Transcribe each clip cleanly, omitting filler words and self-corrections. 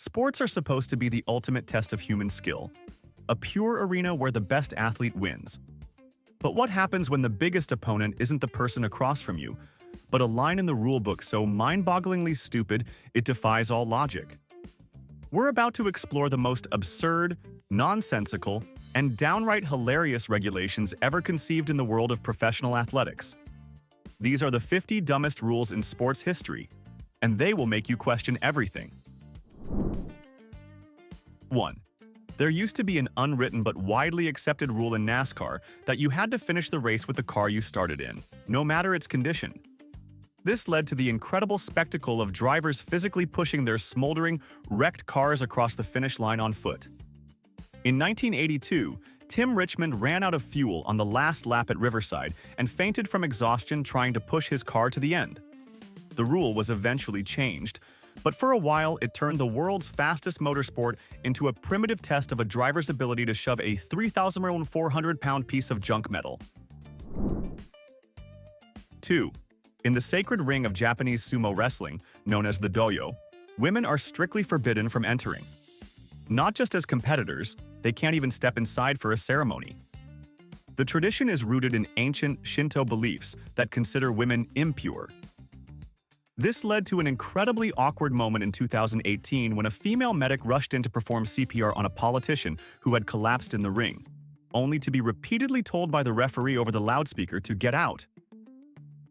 Sports are supposed to be the ultimate test of human skill, a pure arena where the best athlete wins. But what happens when the biggest opponent isn't the person across from you, but a line in the rulebook so mind-bogglingly stupid it defies all logic? We're about to explore the most absurd, nonsensical, and downright hilarious regulations ever conceived in the world of professional athletics. These are the 50 dumbest rules in sports history, and they will make you question everything. 1. There used to be an unwritten but widely accepted rule in NASCAR that you had to finish the race with the car you started in, no matter its condition. This led to the incredible spectacle of drivers physically pushing their smoldering, wrecked cars across the finish line on foot. In 1982, Tim Richmond ran out of fuel on the last lap at Riverside and fainted from exhaustion trying to push his car to the end. The rule was eventually changed, but for a while it turned the world's fastest motorsport into a primitive test of a driver's ability to shove a 3,400-pound piece of junk metal. 2. In the sacred ring of Japanese sumo wrestling, known as the dojo, women are strictly forbidden from entering. Not just as competitors, they can't even step inside for a ceremony. The tradition is rooted in ancient Shinto beliefs that consider women impure. This led to an incredibly awkward moment in 2018 when a female medic rushed in to perform CPR on a politician who had collapsed in the ring, only to be repeatedly told by the referee over the loudspeaker to get out.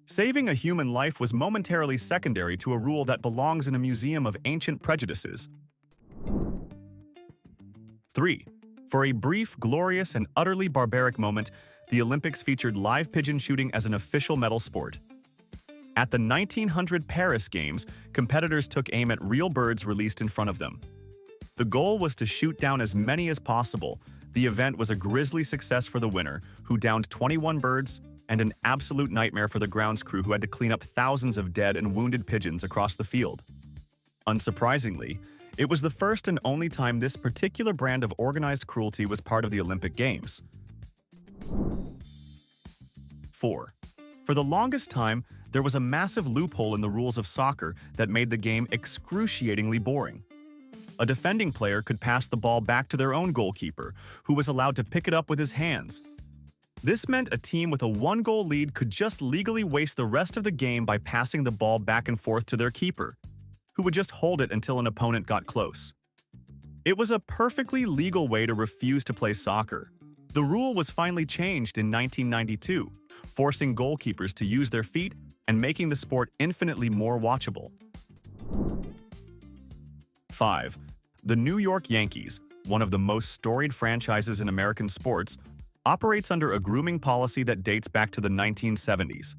Saving a human life was momentarily secondary to a rule that belongs in a museum of ancient prejudices. 3. For a brief, glorious, and utterly barbaric moment, the Olympics featured live pigeon shooting as an official medal sport. At the 1900 Paris Games, competitors took aim at real birds released in front of them. The goal was to shoot down as many as possible. The event was a grisly success for the winner, who downed 21 birds, and an absolute nightmare for the grounds crew who had to clean up thousands of dead and wounded pigeons across the field. Unsurprisingly, it was the first and only time this particular brand of organized cruelty was part of the Olympic Games. 4. For the longest time, there was a massive loophole in the rules of soccer that made the game excruciatingly boring. A defending player could pass the ball back to their own goalkeeper, who was allowed to pick it up with his hands. This meant a team with a one-goal lead could just legally waste the rest of the game by passing the ball back and forth to their keeper, who would just hold it until an opponent got close. It was a perfectly legal way to refuse to play soccer. The rule was finally changed in 1992, forcing goalkeepers to use their feet and making the sport infinitely more watchable. 5. The New York Yankees, one of the most storied franchises in American sports, operates under a grooming policy that dates back to the 1970s.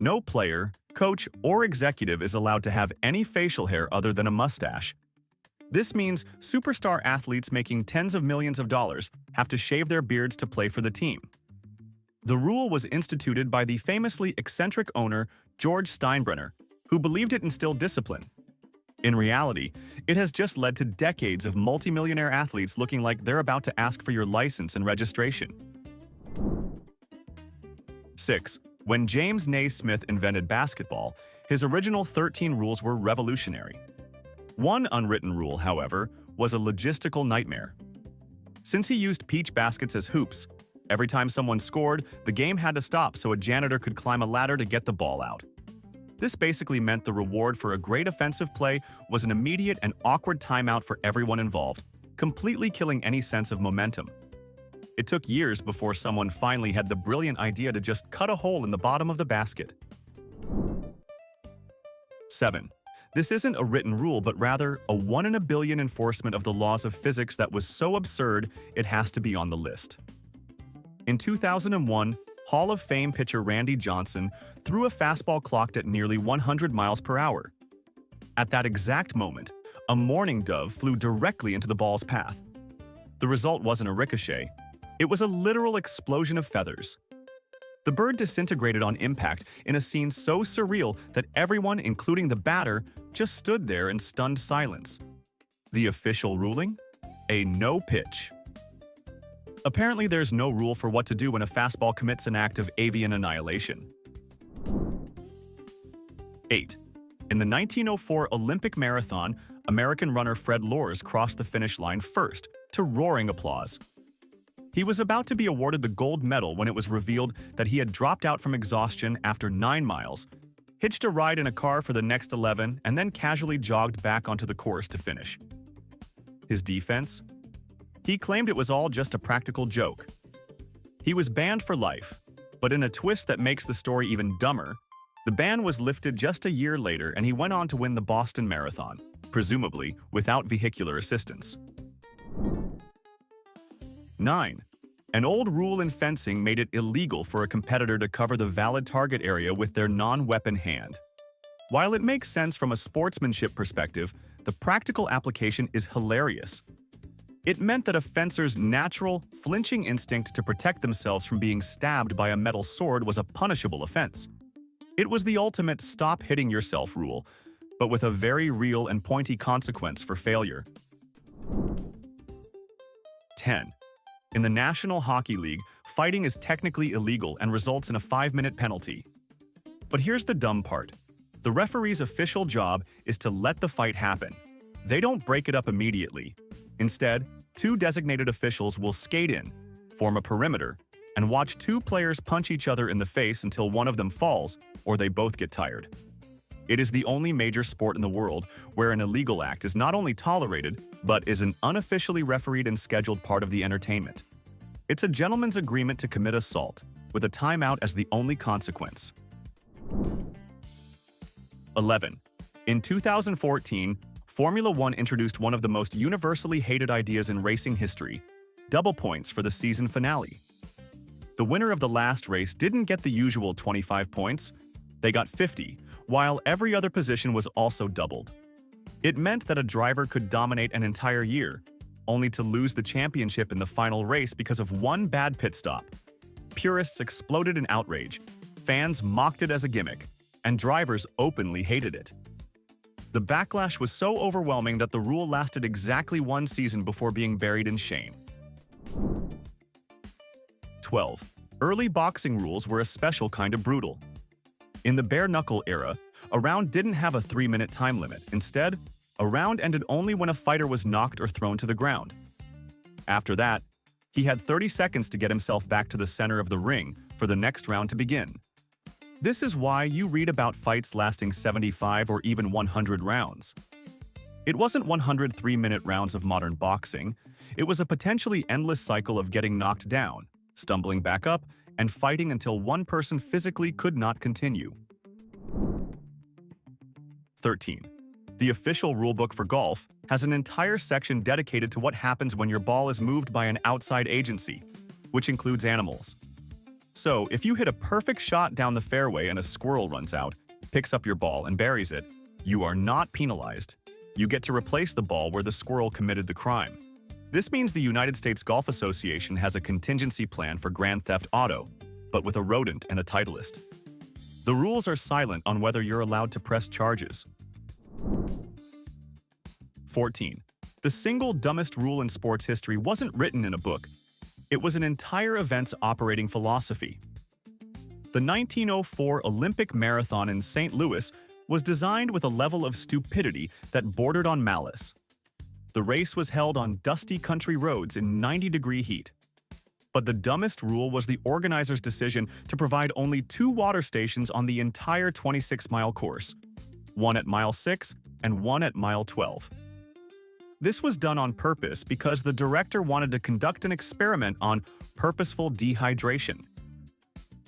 No player, coach, or executive is allowed to have any facial hair other than a mustache. This means superstar athletes making tens of millions of dollars have to shave their beards to play for the team. The rule was instituted by the famously eccentric owner George Steinbrenner, who believed it instilled discipline. In reality, it has just led to decades of multimillionaire athletes looking like they're about to ask for your license and registration. 6. When James Naismith invented basketball, his original 13 rules were revolutionary. One unwritten rule, however, was a logistical nightmare. Since he used peach baskets as hoops, every time someone scored, the game had to stop so a janitor could climb a ladder to get the ball out. This basically meant the reward for a great offensive play was an immediate and awkward timeout for everyone involved, completely killing any sense of momentum. It took years before someone finally had the brilliant idea to just cut a hole in the bottom of the basket. 7. This isn't a written rule, but rather a 1 in a billion enforcement of the laws of physics that was so absurd it has to be on the list. In 2001, Hall of Fame pitcher Randy Johnson threw a fastball clocked at nearly 100 miles per hour. At that exact moment, a mourning dove flew directly into the ball's path. The result wasn't a ricochet. It was a literal explosion of feathers. The bird disintegrated on impact in a scene so surreal that everyone, including the batter, just stood there in stunned silence. The official ruling? A no pitch. Apparently, there's no rule for what to do when a fastball commits an act of avian annihilation. 8. In the 1904 Olympic marathon, American runner Fred Loers crossed the finish line first, to roaring applause. He was about to be awarded the gold medal when it was revealed that he had dropped out from exhaustion after 9 miles, hitched a ride in a car for the next 11, and then casually jogged back onto the course to finish. His defense? He claimed it was all just a practical joke. He was banned for life, but in a twist that makes the story even dumber, the ban was lifted just a year later and he went on to win the Boston Marathon, presumably without vehicular assistance. 9. An old rule in fencing made it illegal for a competitor to cover the valid target area with their non-weapon hand. While it makes sense from a sportsmanship perspective, the practical application is hilarious. It meant that a fencer's natural, flinching instinct to protect themselves from being stabbed by a metal sword was a punishable offense. It was the ultimate stop hitting yourself rule, but with a very real and pointy consequence for failure. 10. In the National Hockey League, fighting is technically illegal and results in a 5-minute penalty. But here's the dumb part. The referee's official job is to let the fight happen. They don't break it up immediately. Instead, 2 designated officials will skate in, form a perimeter, and watch 2 players punch each other in the face until one of them falls or they both get tired. It is the only major sport in the world where an illegal act is not only tolerated, but is an unofficially refereed and scheduled part of the entertainment. It's a gentleman's agreement to commit assault, with a timeout as the only consequence. 11. In 2014, Formula One introduced one of the most universally hated ideas in racing history: double points for the season finale. The winner of the last race didn't get the usual 25 points, they got 50, while every other position was also doubled. It meant that a driver could dominate an entire year, only to lose the championship in the final race because of one bad pit stop. Purists exploded in outrage, fans mocked it as a gimmick, and drivers openly hated it. The backlash was so overwhelming that the rule lasted exactly 1 season before being buried in shame. 12. Early boxing rules were a special kind of brutal. In the bare-knuckle era, a round didn't have a 3-minute time limit. Instead, a round ended only when a fighter was knocked or thrown to the ground. After that, he had 30 seconds to get himself back to the center of the ring for the next round to begin. This is why you read about fights lasting 75 or even 100 rounds. It wasn't 100 3-minute rounds of modern boxing. It was a potentially endless cycle of getting knocked down, stumbling back up, and fighting until one person physically could not continue. 13. The official rulebook for golf has an entire section dedicated to what happens when your ball is moved by an outside agency, which includes animals. So, if you hit a perfect shot down the fairway and a squirrel runs out, picks up your ball, and buries it, you are not penalized. You get to replace the ball where the squirrel committed the crime. This means the United States Golf Association has a contingency plan for grand theft auto, but with a rodent and a Titleist. The rules are silent on whether you're allowed to press charges. 14. The single dumbest rule in sports history wasn't written in a book. It was an entire event's operating philosophy. The 1904 Olympic Marathon in St. Louis was designed with a level of stupidity that bordered on malice. The race was held on dusty country roads in 90-degree heat. But the dumbest rule was the organizers' decision to provide only 2 water stations on the entire 26-mile course, one at mile 6 and one at mile 12. This was done on purpose because the director wanted to conduct an experiment on purposeful dehydration.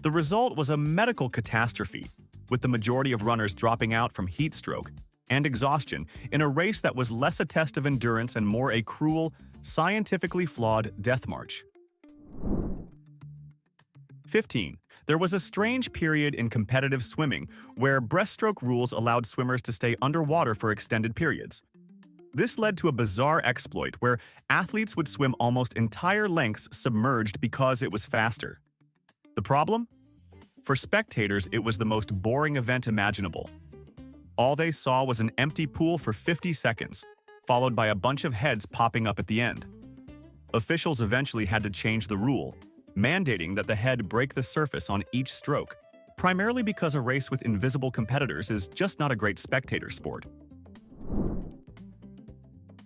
The result was a medical catastrophe, with the majority of runners dropping out from heat stroke and exhaustion in a race that was less a test of endurance and more a cruel, scientifically flawed death march. 15. There was a strange period in competitive swimming where breaststroke rules allowed swimmers to stay underwater for extended periods. This led to a bizarre exploit where athletes would swim almost entire lengths submerged because it was faster. The problem? For spectators, it was the most boring event imaginable. All they saw was an empty pool for 50 seconds, followed by a bunch of heads popping up at the end. Officials eventually had to change the rule, mandating that the head break the surface on each stroke, primarily because a race with invisible competitors is just not a great spectator sport.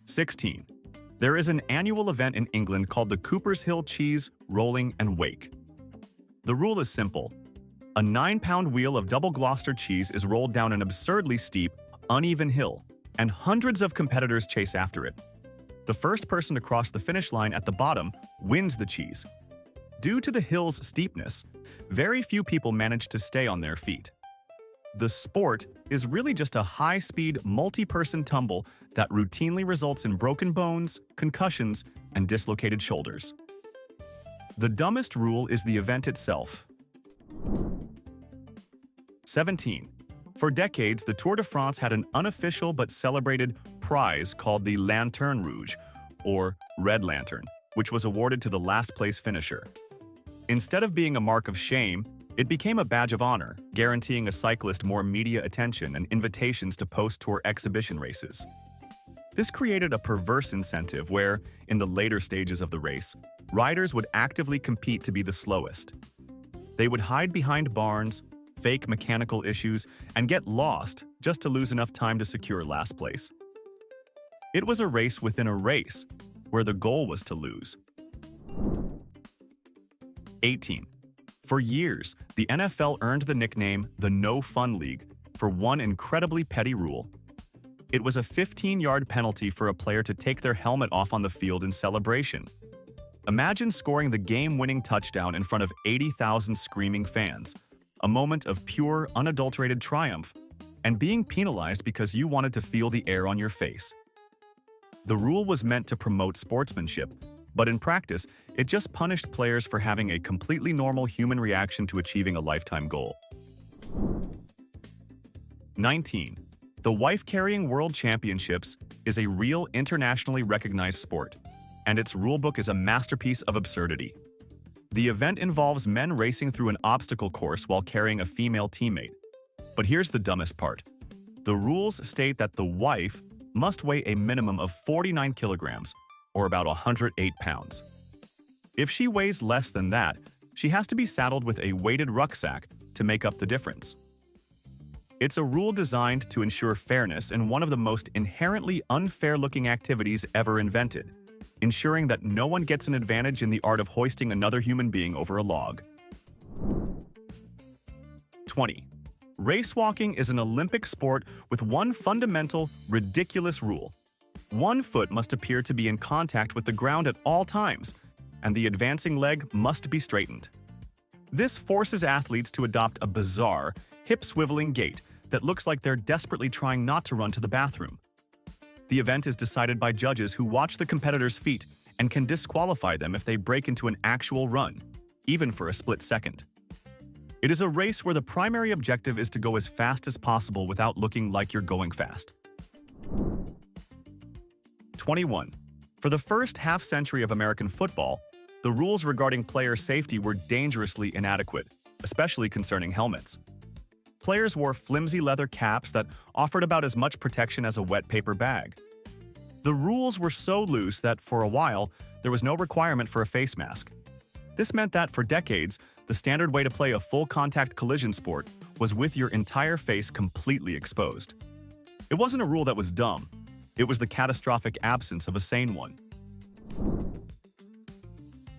16. There is an annual event in England called the Cooper's Hill Cheese, Rolling, and Wake. The rule is simple. A 9-pound wheel of double Gloucester cheese is rolled down an absurdly steep, uneven hill, and hundreds of competitors chase after it. The first person to cross the finish line at the bottom wins the cheese. Due to the hill's steepness, very few people manage to stay on their feet. The sport is really just a high-speed, multi-person tumble that routinely results in broken bones, concussions, and dislocated shoulders. The dumbest rule is the event itself. 17. For decades, the Tour de France had an unofficial but celebrated prize called the Lanterne Rouge, or Red Lantern, which was awarded to the last-place finisher. Instead of being a mark of shame, it became a badge of honor, guaranteeing a cyclist more media attention and invitations to post-tour exhibition races. This created a perverse incentive where, in the later stages of the race, riders would actively compete to be the slowest. They would hide behind barns, fake mechanical issues, and get lost just to lose enough time to secure last place. It was a race within a race, where the goal was to lose. 18. For years, the NFL earned the nickname the No Fun League for one incredibly petty rule. It was a 15-yard penalty for a player to take their helmet off on the field in celebration. Imagine scoring the game-winning touchdown in front of 80,000 screaming fans, a moment of pure, unadulterated triumph, and being penalized because you wanted to feel the air on your face. The rule was meant to promote sportsmanship, but in practice, it just punished players for having a completely normal human reaction to achieving a lifetime goal. 19. The wife-carrying World Championships is a real internationally recognized sport, and its rulebook is a masterpiece of absurdity. The event involves men racing through an obstacle course while carrying a female teammate. But here's the dumbest part. The rules state that the wife must weigh a minimum of 49 kilograms, or about 108 pounds. If she weighs less than that, she has to be saddled with a weighted rucksack to make up the difference. It's a rule designed to ensure fairness in one of the most inherently unfair-looking activities ever invented, ensuring that no one gets an advantage in the art of hoisting another human being over a log. 20. Race walking is an Olympic sport with one fundamental, ridiculous rule. One foot must appear to be in contact with the ground at all times, and the advancing leg must be straightened. This forces athletes to adopt a bizarre, hip-swiveling gait that looks like they're desperately trying not to run to the bathroom. The event is decided by judges who watch the competitors' feet and can disqualify them if they break into an actual run, even for a split second. It is a race where the primary objective is to go as fast as possible without looking like you're going fast. 21. For the first half-century of American football, the rules regarding player safety were dangerously inadequate, especially concerning helmets. Players wore flimsy leather caps that offered about as much protection as a wet paper bag. The rules were so loose that, for a while, there was no requirement for a face mask. This meant that, for decades, the standard way to play a full-contact collision sport was with your entire face completely exposed. It wasn't a rule that was dumb. It was the catastrophic absence of a sane one.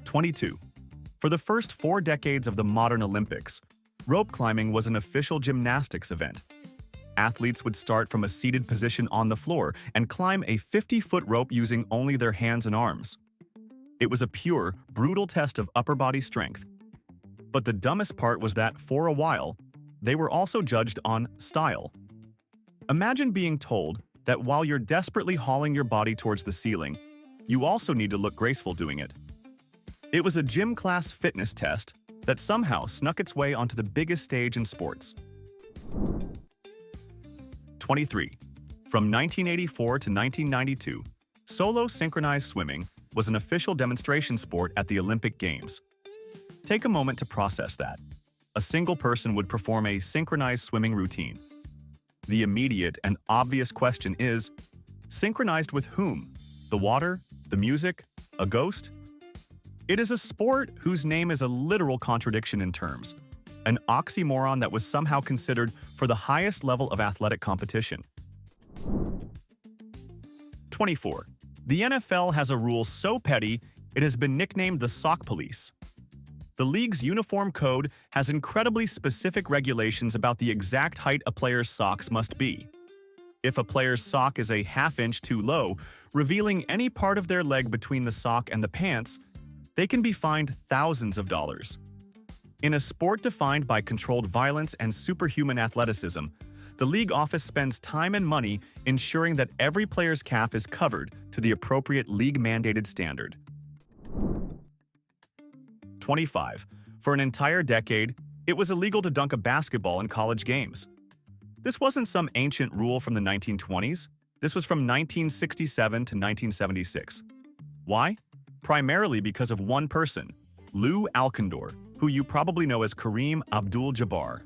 22. For the first 4 decades of the modern Olympics, rope climbing was an official gymnastics event. Athletes would start from a seated position on the floor and climb a 50-foot rope using only their hands and arms. It was a pure, brutal test of upper body strength. But the dumbest part was that, for a while, they were also judged on style. Imagine being told that while you're desperately hauling your body towards the ceiling, you also need to look graceful doing it. It was a gym class fitness test that somehow snuck its way onto the biggest stage in sports. 23. From 1984 to 1992, solo synchronized swimming was an official demonstration sport at the Olympic Games. Take a moment to process that. A single person would perform a synchronized swimming routine. The immediate and obvious question is, synchronized with whom? The water? The music? A ghost? It is a sport whose name is a literal contradiction in terms, an oxymoron that was somehow considered for the highest level of athletic competition. 24. The NFL has a rule so petty, it has been nicknamed the Sock Police. The league's uniform code has incredibly specific regulations about the exact height a player's socks must be. If a player's sock is a half-inch too low, revealing any part of their leg between the sock and the pants, they can be fined thousands of dollars. In a sport defined by controlled violence and superhuman athleticism, the league office spends time and money ensuring that every player's calf is covered to the appropriate league-mandated standard. 25. For an entire decade, it was illegal to dunk a basketball in college games. This wasn't some ancient rule from the 1920s. This was from 1967 to 1976. Why? Primarily because of one person, Lou Alcindor, who you probably know as Kareem Abdul-Jabbar.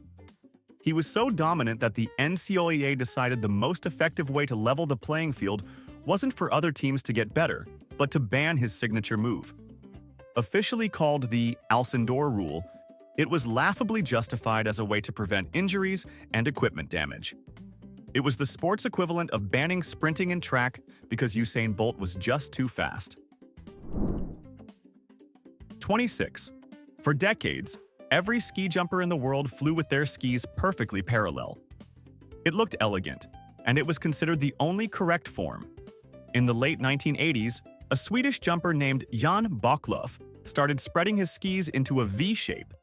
He was so dominant that the NCAA decided the most effective way to level the playing field wasn't for other teams to get better, but to ban his signature move. Officially called the Alcindor Rule, it was laughably justified as a way to prevent injuries and equipment damage. It was the sport's equivalent of banning sprinting in track because Usain Bolt was just too fast. 26. For decades, every ski jumper in the world flew with their skis perfectly parallel. It looked elegant, and it was considered the only correct form. In the late 1980s, a Swedish jumper named Jan Backlöf started spreading his skis into a V shape.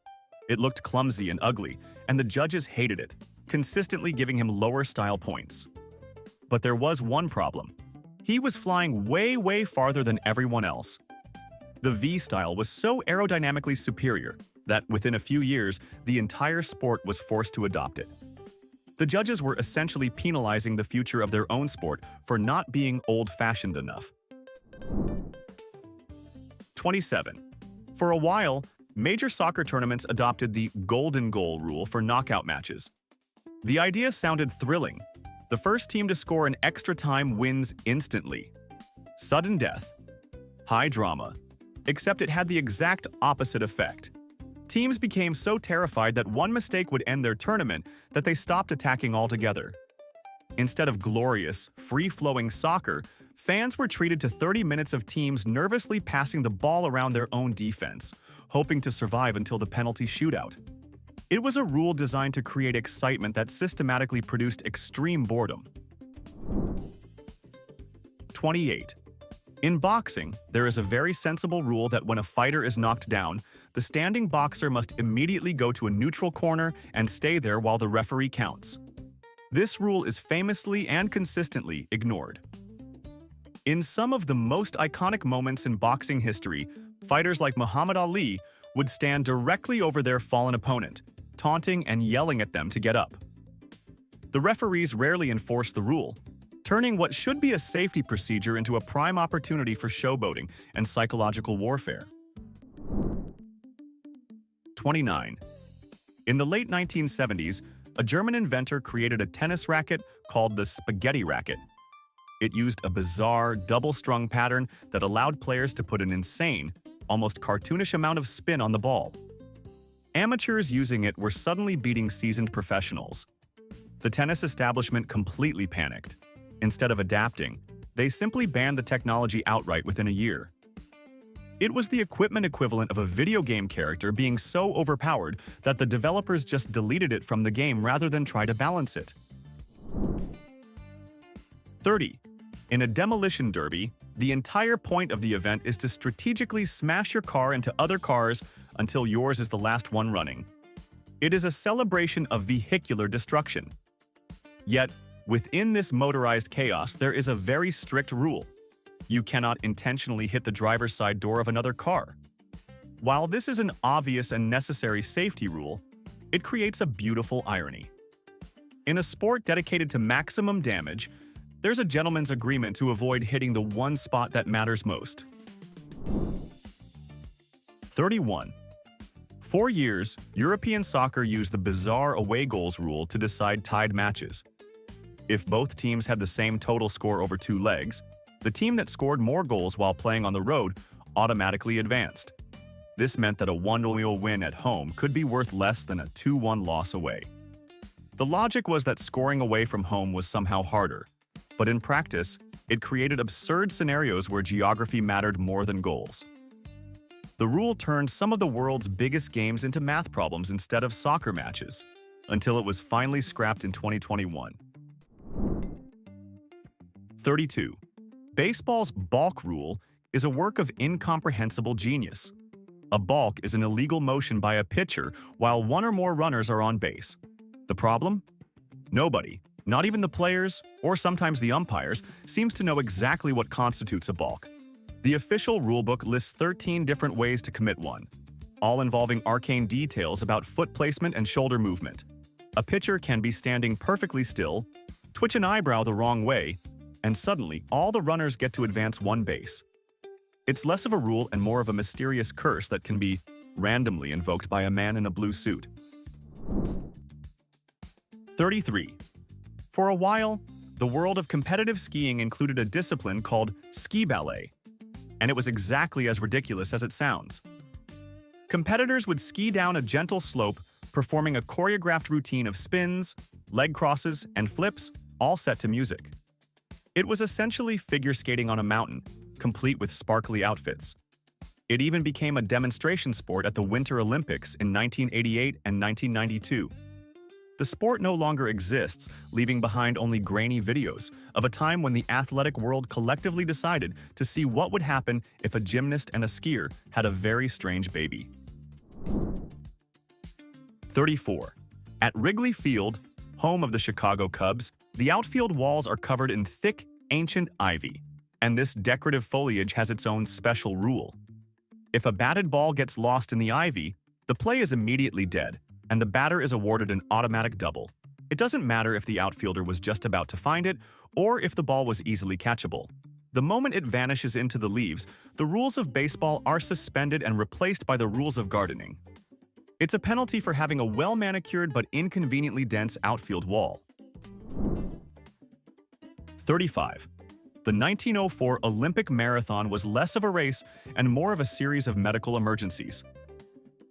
It looked clumsy and ugly, and the judges hated it, consistently giving him lower style points. But there was one problem. He was flying way farther than everyone else. The V style was so aerodynamically superior that within a few years, the entire sport was forced to adopt it. The judges were essentially penalizing the future of their own sport for not being old-fashioned enough. 27. For a while, major soccer tournaments adopted the golden goal rule for knockout matches. The idea sounded thrilling. The first team to score in extra time wins instantly. Sudden death. High drama. Except it had the exact opposite effect. Teams became so terrified that one mistake would end their tournament that they stopped attacking altogether. Instead of glorious, free-flowing soccer, fans were treated to 30 minutes of teams nervously passing the ball around their own defense, hoping to survive until the penalty shootout. It was a rule designed to create excitement that systematically produced extreme boredom. 28. In boxing, there is a very sensible rule that when a fighter is knocked down, the standing boxer must immediately go to a neutral corner and stay there while the referee counts. This rule is famously and consistently ignored. In some of the most iconic moments in boxing history, fighters like Muhammad Ali would stand directly over their fallen opponent, taunting and yelling at them to get up. The referees rarely enforce the rule, turning what should be a safety procedure into a prime opportunity for showboating and psychological warfare. 29. In the late 1970s, a German inventor created a tennis racket called the spaghetti racket. It used a bizarre, double-strung pattern that allowed players to put an insane, almost cartoonish amount of spin on the ball. Amateurs using it were suddenly beating seasoned professionals. The tennis establishment completely panicked. Instead of adapting, they simply banned the technology outright within a year. It was the equipment equivalent of a video game character being so overpowered that the developers just deleted it from the game rather than try to balance it. 30. In a demolition derby, the entire point of the event is to strategically smash your car into other cars until yours is the last one running. It is a celebration of vehicular destruction. Yet, within this motorized chaos, there is a very strict rule. You cannot intentionally hit the driver's side door of another car. While this is an obvious and necessary safety rule, it creates a beautiful irony. In a sport dedicated to maximum damage, there's a gentleman's agreement to avoid hitting the one spot that matters most. 31. For years, European soccer used the bizarre away goals rule to decide tied matches. If both teams had the same total score over 2 legs, the team that scored more goals while playing on the road automatically advanced. This meant that a 1-0 win at home could be worth less than a 2-1 loss away. The logic was that scoring away from home was somehow harder, but in practice, It created absurd scenarios where geography mattered more than goals. The rule turned some of the world's biggest games into math problems instead of soccer matches, until it was finally scrapped in 2021. 32. Baseball's balk rule is a work of incomprehensible genius. A balk is an illegal motion by a pitcher while one or more runners are on base. The problem? Nobody, not even the players, or sometimes the umpires, seems to know exactly what constitutes a balk. The official rulebook lists 13 different ways to commit one, all involving arcane details about foot placement and shoulder movement. A pitcher can be standing perfectly still, twitch an eyebrow the wrong way, and suddenly all the runners get to advance one base. It's less of a rule and more of a mysterious curse that can be randomly invoked by a man in a blue suit. 33. For a while, the world of competitive skiing included a discipline called ski ballet, and it was exactly as ridiculous as it sounds. Competitors would ski down a gentle slope, performing a choreographed routine of spins, leg crosses, and flips, all set to music. It was essentially figure skating on a mountain, complete with sparkly outfits. It even became a demonstration sport at the Winter Olympics in 1988 and 1992. The sport no longer exists, leaving behind only grainy videos of a time when the athletic world collectively decided to see what would happen if a gymnast and a skier had a very strange baby. 34. At Wrigley Field, home of the Chicago Cubs, the outfield walls are covered in thick, ancient ivy, and this decorative foliage has its own special rule. If a batted ball gets lost in the ivy, the play is immediately dead, and the batter is awarded an automatic double. It doesn't matter if the outfielder was just about to find it or if the ball was easily catchable. The moment it vanishes into the leaves, the rules of baseball are suspended and replaced by the rules of gardening. It's a penalty for having a well-manicured but inconveniently dense outfield wall. 35. The 1904 Olympic marathon was less of a race and more of a series of medical emergencies.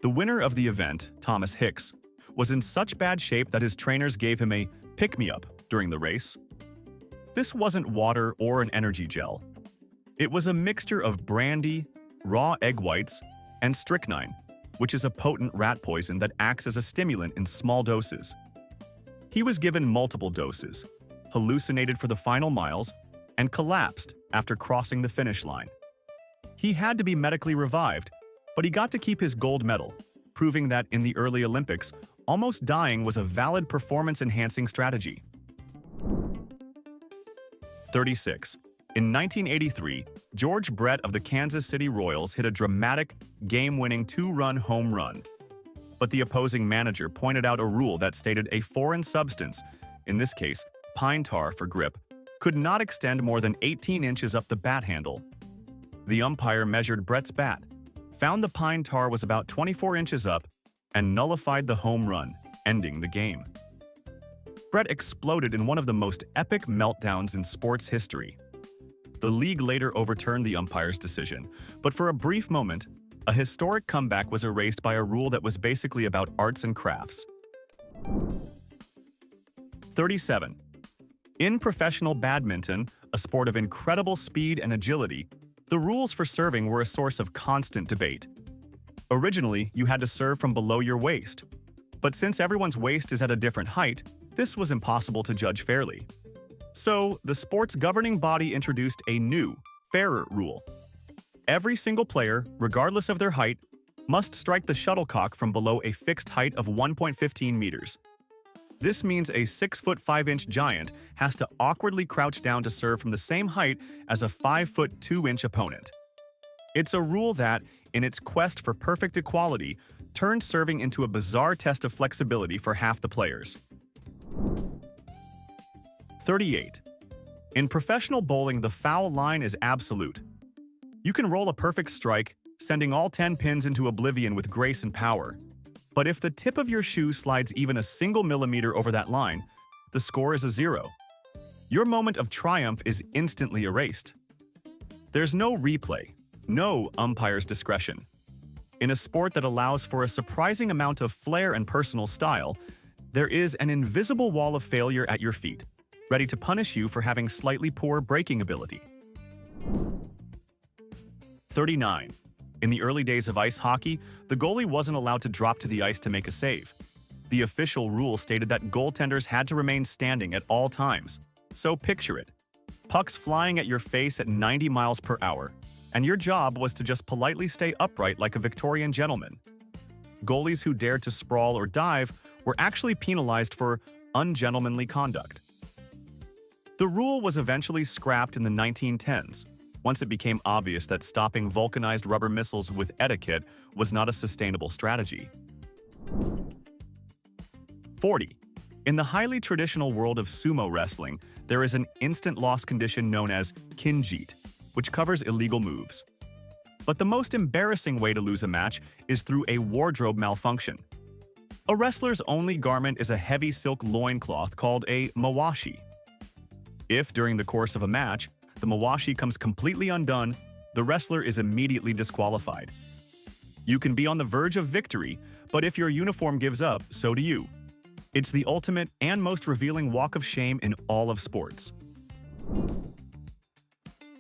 The winner of the event, Thomas Hicks, was in such bad shape that his trainers gave him a pick-me-up during the race. This wasn't water or an energy gel. It was a mixture of brandy, raw egg whites, and strychnine, which is a potent rat poison that acts as a stimulant in small doses. He was given multiple doses, hallucinated for the final miles, and collapsed after crossing the finish line. He had to be medically revived, but he got to keep his gold medal, proving that in the early Olympics, almost dying was a valid performance-enhancing strategy. 36. In 1983, George Brett of the Kansas City Royals hit a dramatic, game-winning two-run home run. But the opposing manager pointed out a rule that stated a foreign substance, in this case, pine tar for grip, could not extend more than 18 inches up the bat handle. The umpire measured Brett's bat, found the pine tar was about 24 inches up, and nullified the home run, ending the game. Brett exploded in one of the most epic meltdowns in sports history. The league later overturned the umpire's decision, but for a brief moment, a historic comeback was erased by a rule that was basically about arts and crafts. 37. In professional badminton, a sport of incredible speed and agility, the rules for serving were a source of constant debate. Originally, you had to serve from below your waist, but since everyone's waist is at a different height, this was impossible to judge fairly. So, the sport's governing body introduced a new, fairer rule. Every single player, regardless of their height, must strike the shuttlecock from below a fixed height of 1.15 meters. This means a 6'5" giant has to awkwardly crouch down to serve from the same height as a 5'2" opponent. It's a rule that, in its quest for perfect equality, turned serving into a bizarre test of flexibility for half the players. 38. In professional bowling, the foul line is absolute. You can roll a perfect strike, sending all 10 pins into oblivion with grace and power. But if the tip of your shoe slides even a single millimeter over that line, the score is a 0. Your moment of triumph is instantly erased. There's no replay, no umpire's discretion. In a sport that allows for a surprising amount of flair and personal style, there is an invisible wall of failure at your feet. ready to punish you for having slightly poor braking ability. 39. In the early days of ice hockey, the goalie wasn't allowed to drop to the ice to make a save. The official rule stated that goaltenders had to remain standing at all times. So picture it. Pucks flying at your face at 90 miles per hour, and your job was to just politely stay upright like a Victorian gentleman. Goalies who dared to sprawl or dive were actually penalized for ungentlemanly conduct. The rule was eventually scrapped in the 1910s, once it became obvious that stopping vulcanized rubber missiles with etiquette was not a sustainable strategy. 40. In the highly traditional world of sumo wrestling, there is an instant loss condition known as kinjite, which covers illegal moves. But the most embarrassing way to lose a match is through a wardrobe malfunction. A wrestler's only garment is a heavy silk loincloth called a mawashi. If, during the course of a match, the mawashi comes completely undone, the wrestler is immediately disqualified. You can be on the verge of victory, but if your uniform gives up, so do you. It's the ultimate and most revealing walk of shame in all of sports.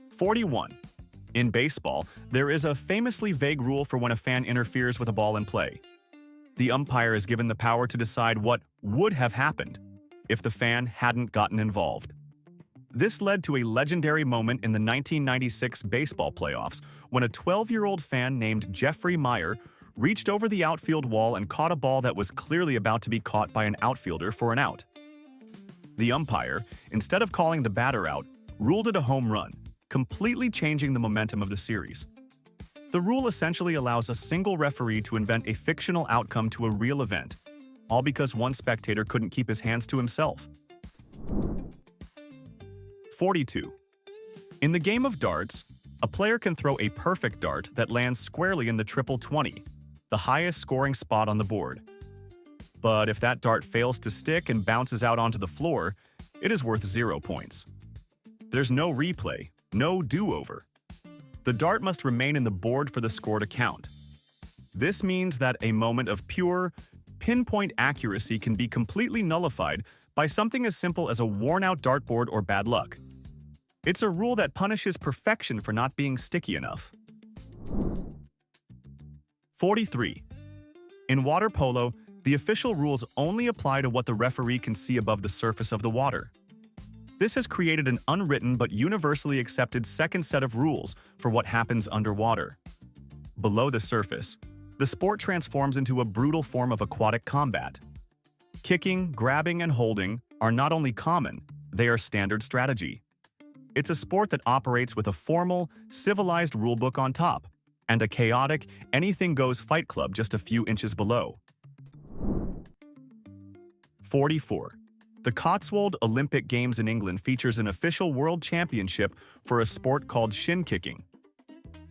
41. In baseball, there is a famously vague rule for when a fan interferes with a ball in play. The umpire is given the power to decide what would have happened if the fan hadn't gotten involved. This led to a legendary moment in the 1996 baseball playoffs when a 12-year-old fan named Jeffrey Meyer reached over the outfield wall and caught a ball that was clearly about to be caught by an outfielder for an out. The umpire, instead of calling the batter out, ruled it a home run, completely changing the momentum of the series. The rule essentially allows a single referee to invent a fictional outcome to a real event, all because one spectator couldn't keep his hands to himself. 42. In the game of darts, a player can throw a perfect dart that lands squarely in the triple 20, the highest scoring spot on the board. But if that dart fails to stick and bounces out onto the floor, it is worth 0 points. There's no replay, no do-over. The dart must remain in the board for the score to count. This means that a moment of pure, pinpoint accuracy can be completely nullified by something as simple as a worn-out dartboard or bad luck. It's a rule that punishes perfection for not being sticky enough. 43. In water polo, the official rules only apply to what the referee can see above the surface of the water. This has created an unwritten but universally accepted second set of rules for what happens underwater. Below the surface, the sport transforms into a brutal form of aquatic combat. Kicking, grabbing, and holding are not only common, they are standard strategy. It's a sport that operates with a formal, civilized rulebook on top, and a chaotic, anything-goes fight club just a few inches below. 44. The Cotswold Olympic Games in England features an official world championship for a sport called shin kicking.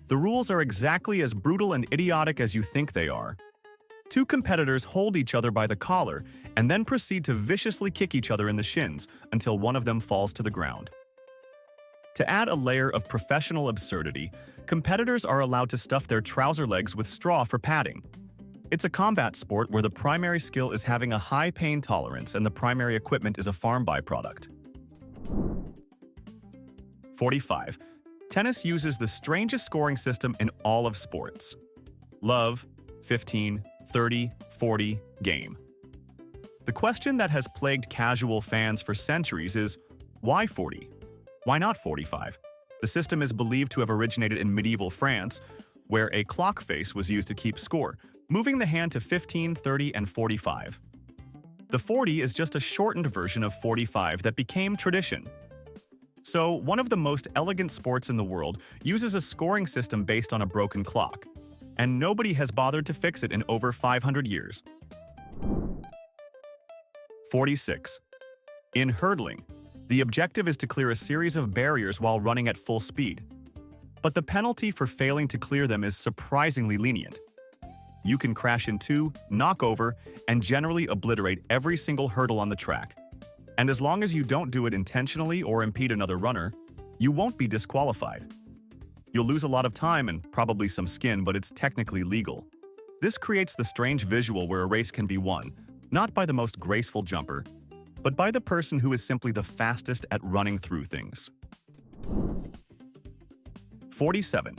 The rules are exactly as brutal and idiotic as you think they are. Two competitors hold each other by the collar and then proceed to viciously kick each other in the shins until one of them falls to the ground. To add a layer of professional absurdity, competitors are allowed to stuff their trouser legs with straw for padding. It's a combat sport where the primary skill is having a high pain tolerance and the primary equipment is a farm byproduct. 45. Tennis uses the strangest scoring system in all of sports. Love, 15, 30, 40, game. The question that has plagued casual fans for centuries is, why 40? Why not 45? The system is believed to have originated in medieval France, where a clock face was used to keep score, moving the hand to 15, 30, and 45. The 40 is just a shortened version of 45 that became tradition. So, one of the most elegant sports in the world uses a scoring system based on a broken clock, and nobody has bothered to fix it in over 500 years. 46. In hurdling, the objective is to clear a series of barriers while running at full speed. But the penalty for failing to clear them is surprisingly lenient. You can crash into, knock over, and generally obliterate every single hurdle on the track. And as long as you don't do it intentionally or impede another runner, you won't be disqualified. You'll lose a lot of time and probably some skin, but it's technically legal. This creates the strange visual where a race can be won, not by the most graceful jumper, but by the person who is simply the fastest at running through things. 47.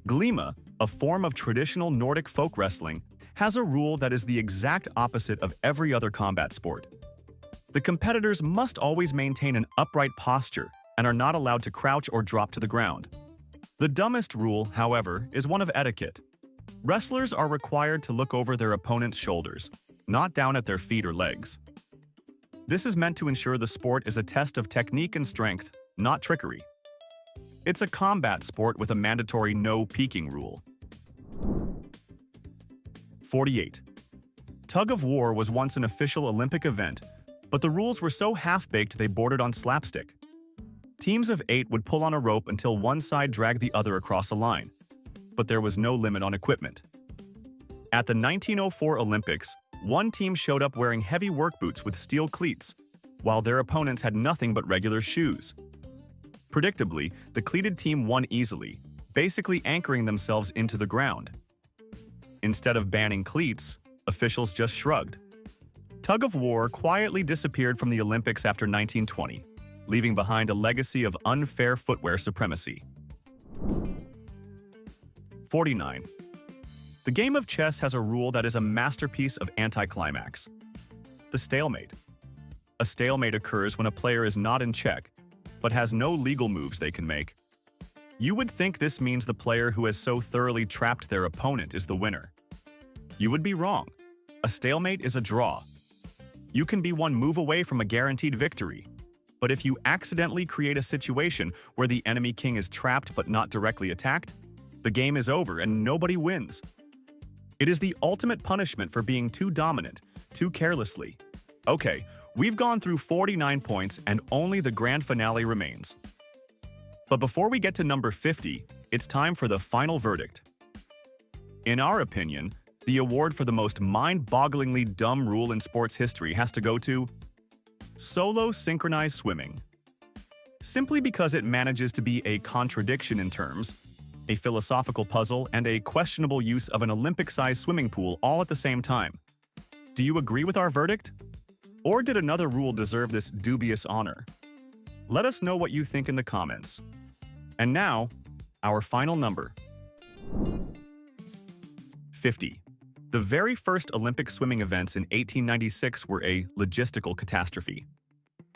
Glima, a form of traditional Nordic folk wrestling, has a rule that is the exact opposite of every other combat sport. The competitors must always maintain an upright posture and are not allowed to crouch or drop to the ground. The dumbest rule, however, is one of etiquette. Wrestlers are required to look over their opponent's shoulders, not down at their feet or legs. This is meant to ensure the sport is a test of technique and strength, not trickery. It's a combat sport with a mandatory no peeking rule. 48. Tug of war was once an official Olympic event, but the rules were so half-baked they bordered on slapstick. Teams of 8 would pull on a rope until one side dragged the other across a line, but there was no limit on equipment. At the 1904 Olympics, one team showed up wearing heavy work boots with steel cleats, while their opponents had nothing but regular shoes. Predictably, the cleated team won easily, basically anchoring themselves into the ground. Instead of banning cleats, officials just shrugged. Tug of war quietly disappeared from the Olympics after 1920, leaving behind a legacy of unfair footwear supremacy. 49. The game of chess has a rule that is a masterpiece of anticlimax: the stalemate. A stalemate occurs when a player is not in check, but has no legal moves they can make. You would think this means the player who has so thoroughly trapped their opponent is the winner. You would be wrong. A stalemate is a draw. You can be one move away from a guaranteed victory, but if you accidentally create a situation where the enemy king is trapped but not directly attacked, the game is over and nobody wins. It is the ultimate punishment for being too dominant, too carelessly. Okay, we've gone through 49 points and only the grand finale remains. But before we get to number 50, it's time for the final verdict. In our opinion, the award for the most mind-bogglingly dumb rule in sports history has to go to solo synchronized swimming. Simply because it manages to be a contradiction in terms, a philosophical puzzle, and a questionable use of an Olympic-sized swimming pool all at the same time. Do you agree with our verdict? Or did another rule deserve this dubious honor? Let us know what you think in the comments. And now, our final number. 50. The very first Olympic swimming events in 1896 were a logistical catastrophe.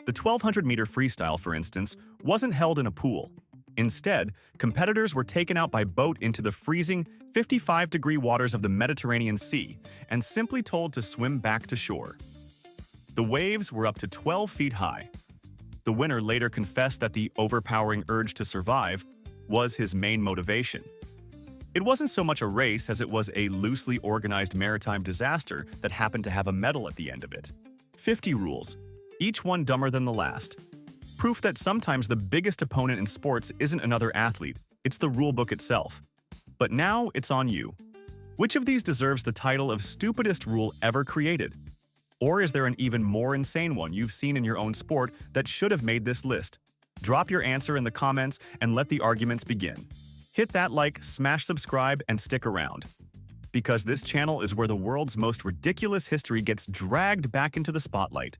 The 1,200-meter freestyle, for instance, wasn't held in a pool. Instead, competitors were taken out by boat into the freezing 55-degree waters of the Mediterranean Sea and simply told to swim back to shore. The waves were up to 12 feet high. The winner later confessed that the overpowering urge to survive was his main motivation. It wasn't so much a race as it was a loosely organized maritime disaster that happened to have a medal at the end of it. 50 rules, each one dumber than the last. Proof that sometimes the biggest opponent in sports isn't another athlete, it's the rulebook itself. But now it's on you. Which of these deserves the title of stupidest rule ever created? Or is there an even more insane one you've seen in your own sport that should have made this list? Drop your answer in the comments and let the arguments begin. Hit that like, smash subscribe, and stick around. Because this channel is where the world's most ridiculous history gets dragged back into the spotlight.